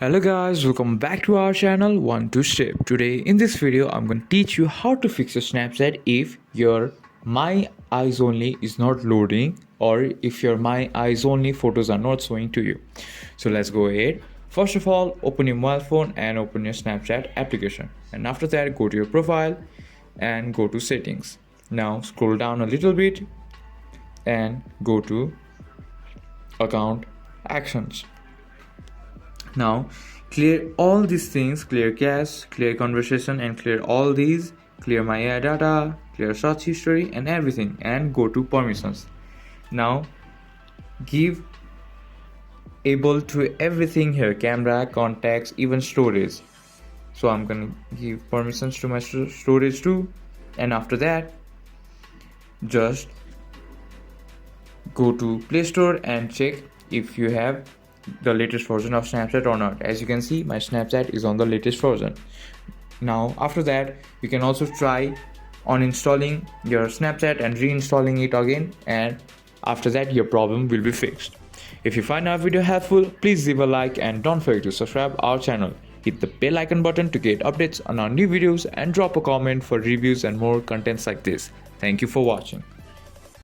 Hello guys, welcome back to our channel 1-2 Step. Today in this video I'm going to teach you how to fix your Snapchat if your My Eyes Only is not loading or if your My Eyes Only photos are not showing to you. So let's go ahead. First of all, open your mobile phone and open your Snapchat application, and after that go to your profile and go to settings. Now scroll down a little bit and go to account actions. Now clear all these things, clear cache, clear conversation, and clear all these, clear my AI data, clear search history and everything, and go to permissions. Now give able to everything here: camera, contacts, even storage. So I'm gonna give permissions to my storage too, and after that just go to Play Store and check if you have the latest version of Snapchat or not. As you can see, my Snapchat is on the latest version. Now after that you can also try on installing your Snapchat and reinstalling it again, and after that your problem will be fixed. If you find our video helpful, please leave a like and don't forget to subscribe our channel. Hit the bell icon button to get updates on our new videos and drop a comment for reviews and more contents like this. Thank you for watching.